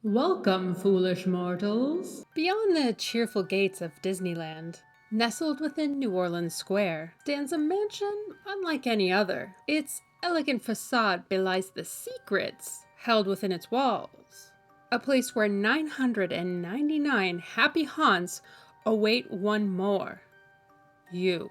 Welcome, foolish mortals. Beyond the cheerful gates of Disneyland, nestled within New Orleans Square, stands a mansion unlike any other. Its elegant facade belies the secrets held within its walls. A place where 999 happy haunts await one more. You.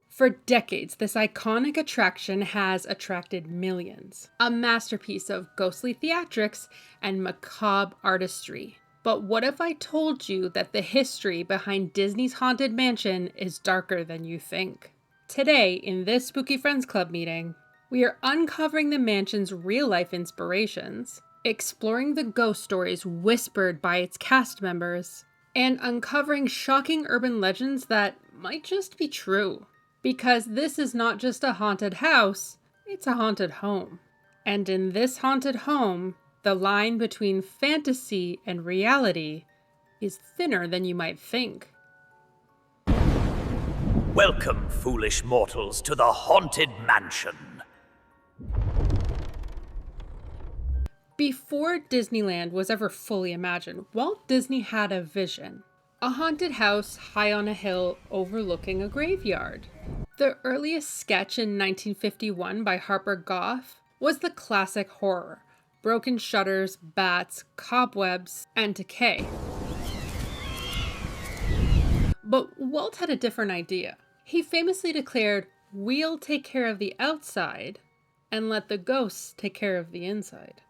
For decades, this iconic attraction has attracted millions. A masterpiece of ghostly theatrics and macabre artistry. But what if I told you that the history behind Disney's Haunted Mansion is darker than you think? Today, in this Spooky Friends Club meeting, we are uncovering the mansion's real-life inspirations, exploring the ghost stories whispered by its cast members, and uncovering shocking urban legends that might just be true. Because this is not just a haunted house, it's a haunted home. And in this haunted home, the line between fantasy and reality is thinner than you might think. Welcome, foolish mortals, to the Haunted Mansion. Before Disneyland was ever fully imagined, Walt Disney had a vision. A haunted house high on a hill overlooking a graveyard. The earliest sketch in 1951 by Harper Goff was the classic horror: broken shutters, bats, cobwebs, and decay. But Walt had a different idea. He famously declared, "We'll take care of the outside and let the ghosts take care of the inside."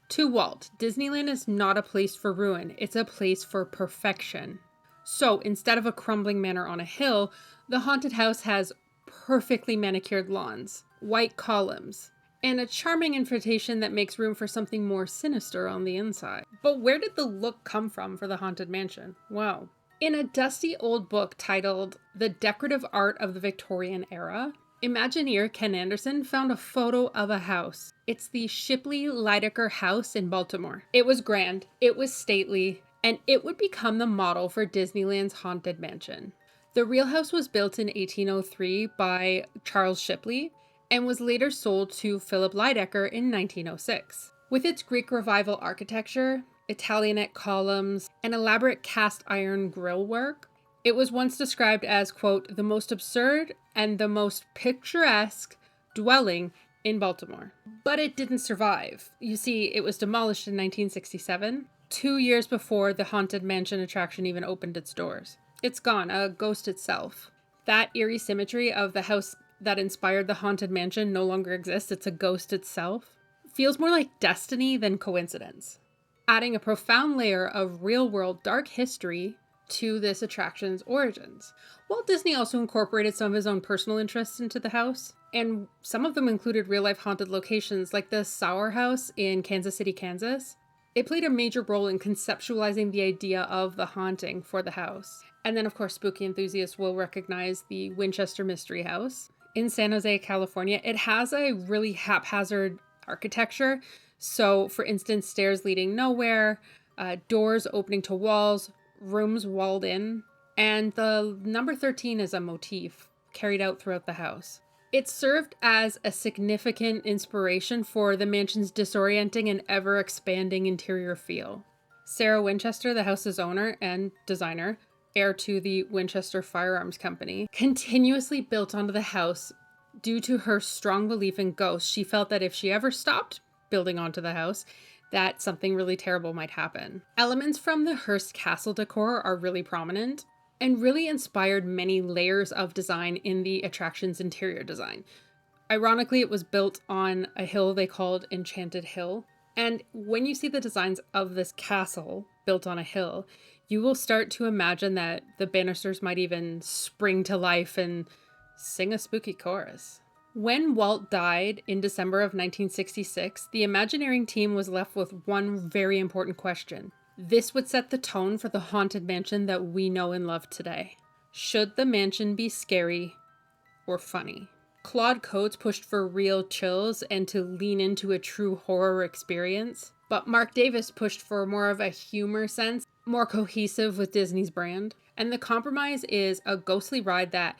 To Walt, Disneyland is not a place for ruin, it's a place for perfection. So instead of a crumbling manor on a hill, the haunted house has perfectly manicured lawns, white columns, and a charming invitation that makes room for something more sinister on the inside. But where did the look come from for the Haunted Mansion? Well, in a dusty old book titled The Decorative Art of the Victorian Era, Imagineer Ken Anderson found a photo of a house. It's the Shipley-Lydecker House in Baltimore. It was grand, it was stately, and it would become the model for Disneyland's Haunted Mansion. The real house was built in 1803 by Charles Shipley and was later sold to Philip Lydecker in 1906. With its Greek Revival architecture, Italianate columns, and elaborate cast iron grillwork, it was once described as, quote, the most absurd and the most picturesque dwelling in Baltimore. But it didn't survive. You see, it was demolished in 1967, 2 years before the Haunted Mansion attraction even opened its doors. It's gone, a ghost itself. That eerie symmetry of the house that inspired the Haunted Mansion no longer exists. It's a ghost itself. Feels more like destiny than coincidence. Adding a profound layer of real-world dark history to this attraction's origins. Walt Disney also incorporated some of his own personal interests into the house, and some of them included real-life haunted locations like the Sauer House in Kansas City, Kansas. It played a major role in conceptualizing the idea of the haunting for the house. And then, of course, spooky enthusiasts will recognize the Winchester Mystery House in San Jose, California. It has a really haphazard architecture. So, for instance, stairs leading nowhere, doors opening to walls, rooms walled in, and the number 13 is a motif carried out throughout the house. It served as a significant inspiration for the mansion's disorienting and ever-expanding interior feel. Sarah Winchester, the house's owner and designer, heir to the Winchester Firearms Company, continuously built onto the house due to her strong belief in ghosts. She felt that if she ever stopped building onto the house, that something really terrible might happen. Elements from the Hearst Castle decor are really prominent and really inspired many layers of design in the attraction's interior design. Ironically, it was built on a hill they called Enchanted Hill. And when you see the designs of this castle built on a hill, you will start to imagine that the banisters might even spring to life and sing a spooky chorus. When Walt died in December of 1966, the Imagineering team was left with one very important question. This would set the tone for the Haunted Mansion that we know and love today. Should the mansion be scary or funny? Claude Coates pushed for real chills and to lean into a true horror experience, but Mark Davis pushed for more of a humor sense more cohesive with Disney's brand. And the compromise is a ghostly ride that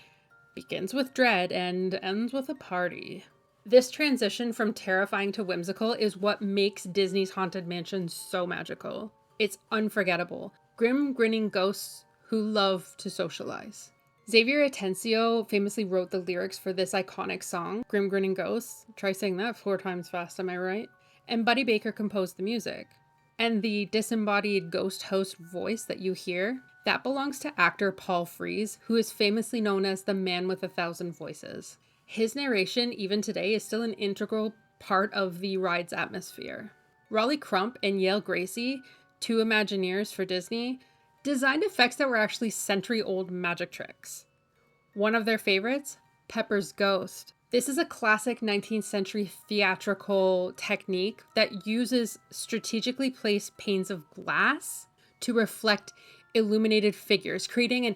begins with dread and ends with a party. This transition from terrifying to whimsical is what makes Disney's Haunted Mansion so magical. It's unforgettable. Grim, grinning ghosts who love to socialize. Xavier Atencio famously wrote the lyrics for this iconic song, Grim Grinning Ghosts. Try saying that 4 times fast, am I right? And Buddy Baker composed the music. And the disembodied ghost host voice that you hear, that belongs to actor Paul Frees, who is famously known as the man with 1,000 voices. His narration, even today, is still an integral part of the ride's atmosphere. Raleigh Crump and Yale Gracie, 2 Imagineers for Disney, designed effects that were actually century-old magic tricks. One of their favorites, Pepper's Ghost. This is a classic 19th century theatrical technique that uses strategically placed panes of glass to reflect illuminated figures, creating an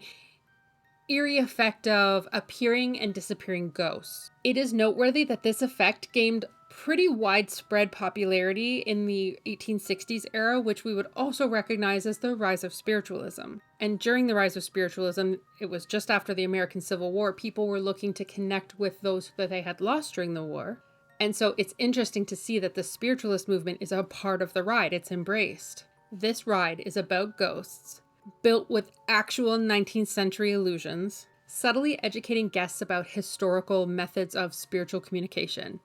eerie effect of appearing and disappearing ghosts. It is noteworthy that this effect gained pretty widespread popularity in the 1860s era, which we would also recognize as the rise of spiritualism. And during the rise of spiritualism, it was just after the American Civil War, people were looking to connect with those that they had lost during the war. And so it's interesting to see that the spiritualist movement is a part of the ride. It's embraced. This ride is about ghosts, built with actual 19th century illusions, subtly educating guests about historical methods of spiritual communication.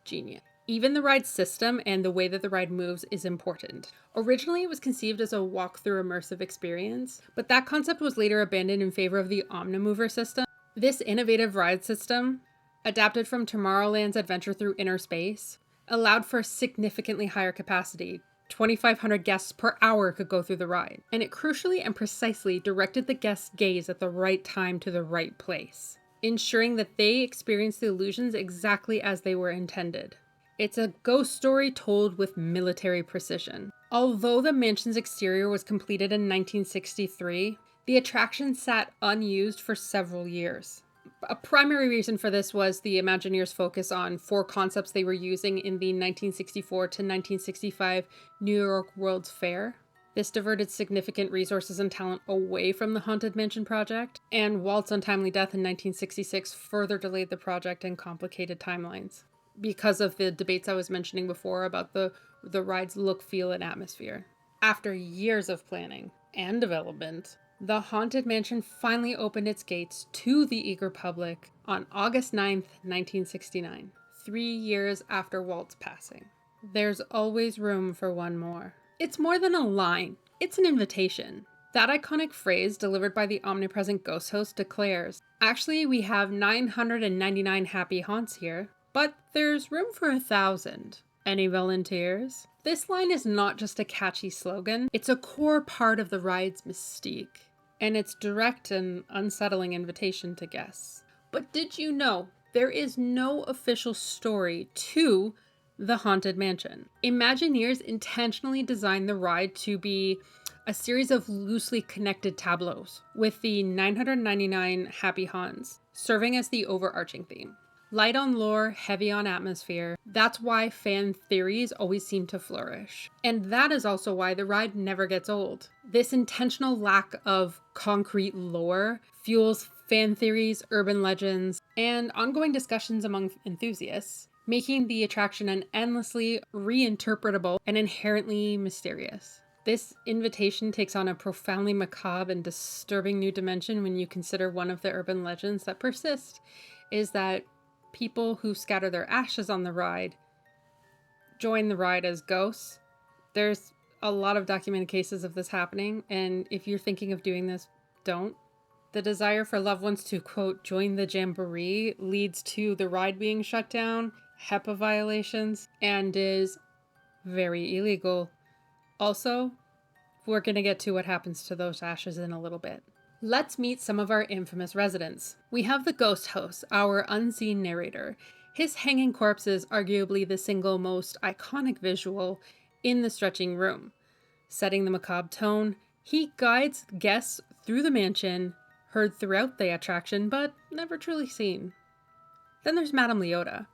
Genius. Even the ride system and the way that the ride moves is important. Originally, it was conceived as a walk-through immersive experience, but that concept was later abandoned in favor of the Omnimover system. This innovative ride system, adapted from Tomorrowland's adventure through inner space, allowed for significantly higher capacity. 2,500 guests per hour could go through the ride, and it crucially and precisely directed the guest's gaze at the right time to the right place, ensuring that they experience the illusions exactly as they were intended. It's a ghost story told with military precision. Although the mansion's exterior was completed in 1963, the attraction sat unused for several years. A primary reason for this was the Imagineers' focus on 4 concepts they were using in the 1964 to 1965 New York World's Fair. This diverted significant resources and talent away from the Haunted Mansion project, and Walt's untimely death in 1966 further delayed the project and complicated timelines because of the debates I was mentioning before about the ride's look, feel, and atmosphere. After years of planning and development, the Haunted Mansion finally opened its gates to the eager public on August 9th, 1969, 3 years after Walt's passing. There's always room for one more. It's more than a line, it's an invitation. That iconic phrase, delivered by the omnipresent ghost host, declares, "Actually, we have 999 happy haunts here, but there's room for 1,000. Any volunteers?" This line is not just a catchy slogan, it's a core part of the ride's mystique, and its direct and unsettling invitation to guests. But did you know there is no official story to the Haunted Mansion? Imagineers intentionally designed the ride to be a series of loosely connected tableaus, with the 999 happy haunts serving as the overarching theme. Light on lore, heavy on atmosphere. That's why fan theories always seem to flourish. And that is also why the ride never gets old. This intentional lack of concrete lore fuels fan theories, urban legends, and ongoing discussions among enthusiasts, making the attraction an endlessly reinterpretable and inherently mysterious. This invitation takes on a profoundly macabre and disturbing new dimension when you consider one of the urban legends that persist is that people who scatter their ashes on the ride join the ride as ghosts. There's a lot of documented cases of this happening, and if you're thinking of doing this, don't. The desire for loved ones to, quote, join the jamboree leads to the ride being shut down, HEPA violations, and is very illegal. Also, we're going to get to what happens to those ashes in a little bit. Let's meet some of our infamous residents. We have the ghost host, our unseen narrator. His hanging corpse is arguably the single most iconic visual in the stretching room. Setting the macabre tone, he guides guests through the mansion, heard throughout the attraction, but never truly seen. Then there's Madame Leota.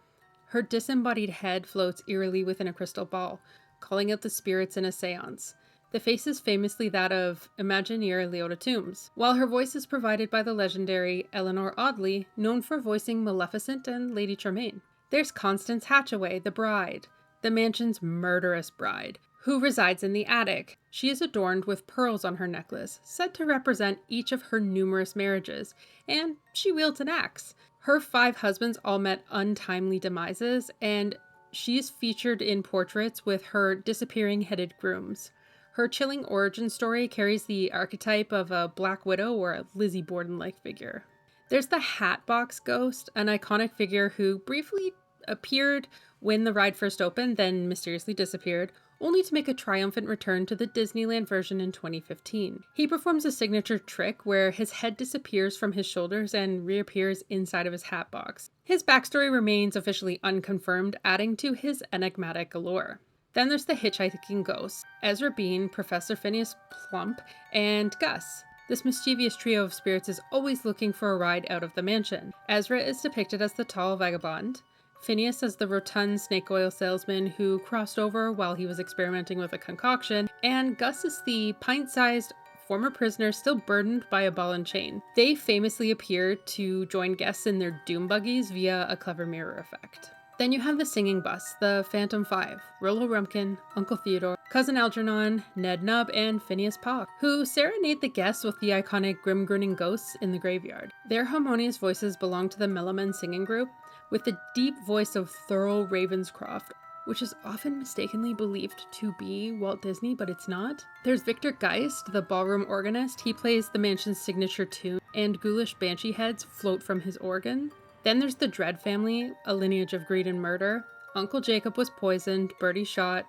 Her disembodied head floats eerily within a crystal ball, calling out the spirits in a seance. The face is famously that of Imagineer Leota Toombs, while her voice is provided by the legendary Eleanor Audley, known for voicing Maleficent and Lady Tremaine. There's Constance Hatchaway, the bride, the mansion's murderous bride, who resides in the attic. She is adorned with pearls on her necklace, said to represent each of her numerous marriages, and she wields an axe. Her 5 husbands all met untimely demises, and she is featured in portraits with her disappearing headed grooms. Her chilling origin story carries the archetype of a Black Widow or a Lizzie Borden-like figure. There's the Hatbox Ghost, an iconic figure who briefly appeared when the ride first opened, then mysteriously disappeared, only to make a triumphant return to the Disneyland version in 2015. He performs a signature trick where his head disappears from his shoulders and reappears inside of his hat box. His backstory remains officially unconfirmed, adding to his enigmatic allure. Then there's the hitchhiking ghosts, Ezra Bean, Professor Phineas Plump, and Gus. This mischievous trio of spirits is always looking for a ride out of the mansion. Ezra is depicted as the tall vagabond, Phineas as the rotund snake oil salesman who crossed over while he was experimenting with a concoction, and Gus is the pint-sized former prisoner still burdened by a ball and chain. They famously appear to join guests in their doom buggies via a clever mirror effect. Then you have the singing bus, the Phantom Five, Rollo Rumpkin, Uncle Theodore, Cousin Algernon, Ned Nubb, and Phineas Pock, who serenade the guests with the iconic grim-grinning ghosts in the graveyard. Their harmonious voices belong to the Milliman singing group, with the deep voice of Thurl Ravenscroft, which is often mistakenly believed to be Walt Disney, but it's not. There's Victor Geist, the ballroom organist. He plays the mansion's signature tune, and ghoulish banshee heads float from his organ. Then there's the Dread family, a lineage of greed and murder. Uncle Jacob was poisoned, Bertie shot,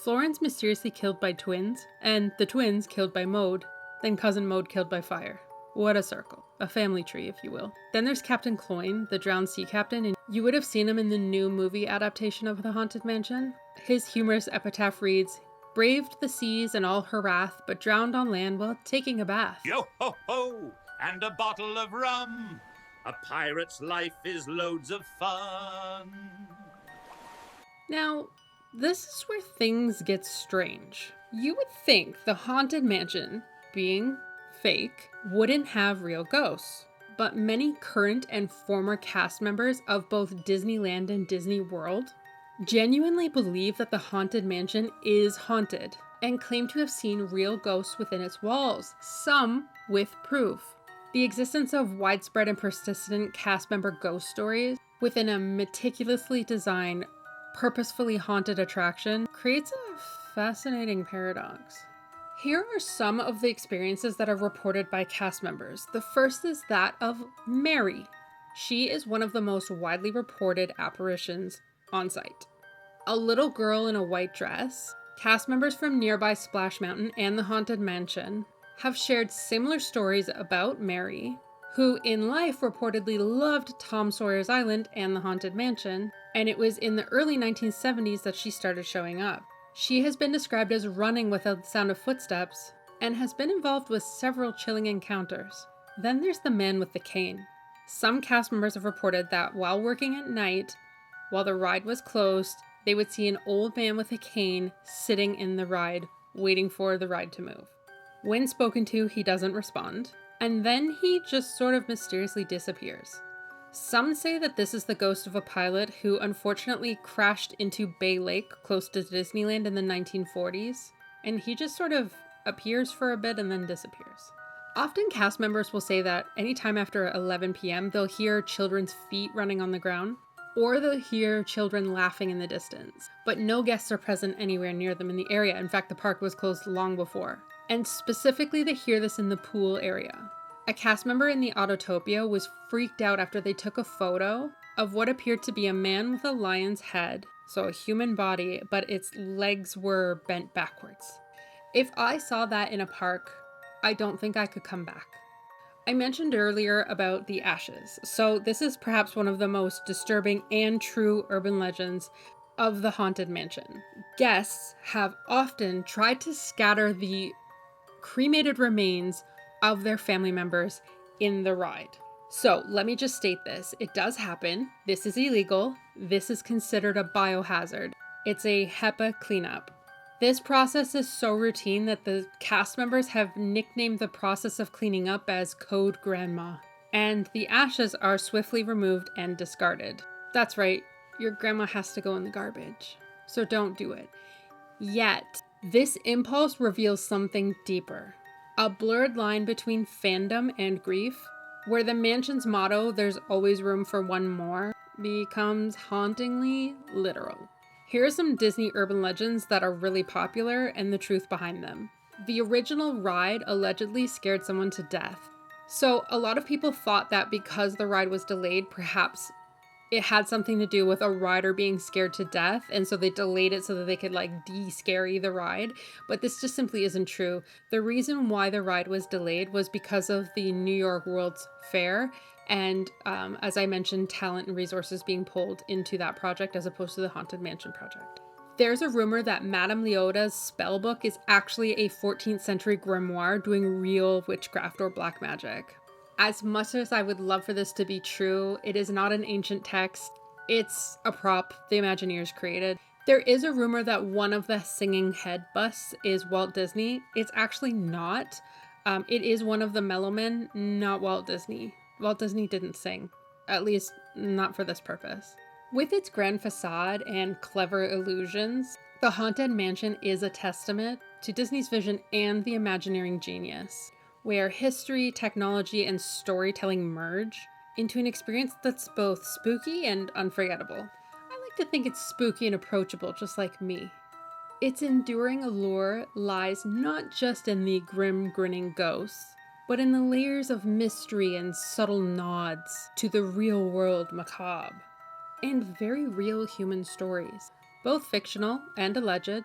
Florence mysteriously killed by twins, and the twins killed by Maud, then Cousin Maud killed by fire. What a circle. A family tree, if you will. Then there's Captain Cloyne, the drowned sea captain, and you would have seen him in the new movie adaptation of The Haunted Mansion. His humorous epitaph reads, "Braved the seas and all her wrath, but drowned on land while taking a bath." Yo ho ho, and a bottle of rum. A pirate's life is loads of fun. Now, this is where things get strange. You would think the Haunted Mansion, being fake, wouldn't have real ghosts, but many current and former cast members of both Disneyland and Disney World genuinely believe that the Haunted Mansion is haunted and claim to have seen real ghosts within its walls, some with proof. The existence of widespread and persistent cast member ghost stories within a meticulously designed, purposefully haunted attraction creates a fascinating paradox. Here are some of the experiences that are reported by cast members. The first is that of Mary. She is one of the most widely reported apparitions on site. A little girl in a white dress. Cast members from nearby Splash Mountain and the Haunted Mansion have shared similar stories about Mary, who in life reportedly loved Tom Sawyer's Island and the Haunted Mansion, and it was in the early 1970s that she started showing up. She has been described as running without the sound of footsteps, and has been involved with several chilling encounters. Then there's the man with the cane. Some cast members have reported that while working at night, while the ride was closed, they would see an old man with a cane sitting in the ride, waiting for the ride to move. When spoken to, he doesn't respond, and then he just sort of mysteriously disappears. Some say that this is the ghost of a pilot who unfortunately crashed into Bay Lake close to Disneyland in the 1940s, and he just sort of appears for a bit and then disappears. Often cast members will say that anytime after 11 p.m. they'll hear children's feet running on the ground, or they'll hear children laughing in the distance, but no guests are present anywhere near them in the area. In fact, the park was closed long before. And specifically they hear this in the pool area. A cast member in the Autotopia was freaked out after they took a photo of what appeared to be a man with a lion's head, so a human body, but its legs were bent backwards. If I saw that in a park, I don't think I could come back. I mentioned earlier about the ashes, so this is perhaps one of the most disturbing and true urban legends of the Haunted Mansion. Guests have often tried to scatter the cremated remains of their family members in the ride. So let me just state this. It does happen. This is illegal. This is considered a biohazard. It's a HEPA cleanup. This process is so routine that the cast members have nicknamed the process of cleaning up as Code Grandma. And the ashes are swiftly removed and discarded. That's right, your grandma has to go in the garbage. So don't do it. Yet, this impulse reveals something deeper. A blurred line between fandom and grief, where the mansion's motto, "There's always room for one more," becomes hauntingly literal. Here are some Disney urban legends that are really popular and the truth behind them. The original ride allegedly scared someone to death. So a lot of people thought that because the ride was delayed, perhaps it had something to do with a rider being scared to death, and so they delayed it so that they could de-scary the ride. But this just simply isn't true. The reason why the ride was delayed was because of the New York World's Fair, and as I mentioned, talent and resources being pulled into that project as opposed to the Haunted Mansion project. There's a rumor that Madame Leota's spell book is actually a 14th century grimoire doing real witchcraft or black magic. As much as I would love for this to be true, it is not an ancient text. It's a prop the Imagineers created. There is a rumor that one of the singing head busts is Walt Disney. It's actually not. It is one of the Mellowmen, not Walt Disney. Walt Disney didn't sing, at least not for this purpose. With its grand facade and clever illusions, the Haunted Mansion is a testament to Disney's vision and the Imagineering genius, where history, technology, and storytelling merge into an experience that's both spooky and unforgettable. I like to think it's spooky and approachable, just like me. Its enduring allure lies not just in the grim, grinning ghosts, but in the layers of mystery and subtle nods to the real-world macabre, and very real human stories, both fictional and alleged,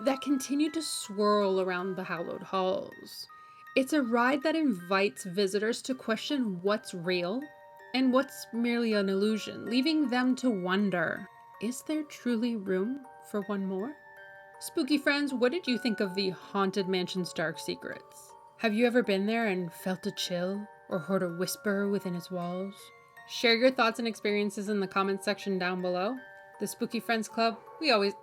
that continue to swirl around the hallowed halls. It's a ride that invites visitors to question what's real and what's merely an illusion, leaving them to wonder, is there truly room for one more? Spooky friends, what did you think of the Haunted Mansion's dark secrets? Have you ever been there and felt a chill or heard a whisper within its walls? Share your thoughts and experiences in the comments section down below. The Spooky Friends Club, we always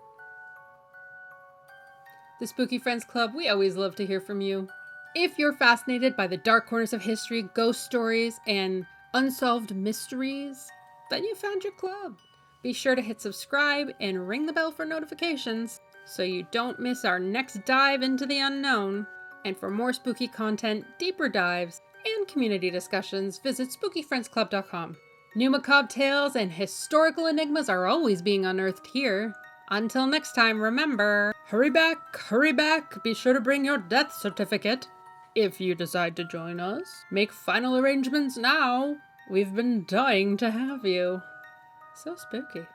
love to hear from you. If you're fascinated by the dark corners of history, ghost stories, and unsolved mysteries, then you found your club. Be sure to hit subscribe and ring the bell for notifications so you don't miss our next dive into the unknown. And for more spooky content, deeper dives, and community discussions, visit spookyfriendsclub.com. New macabre tales and historical enigmas are always being unearthed here. Until next time, remember, hurry back, be sure to bring your death certificate. If you decide to join us, make final arrangements now. We've been dying to have you. So spooky.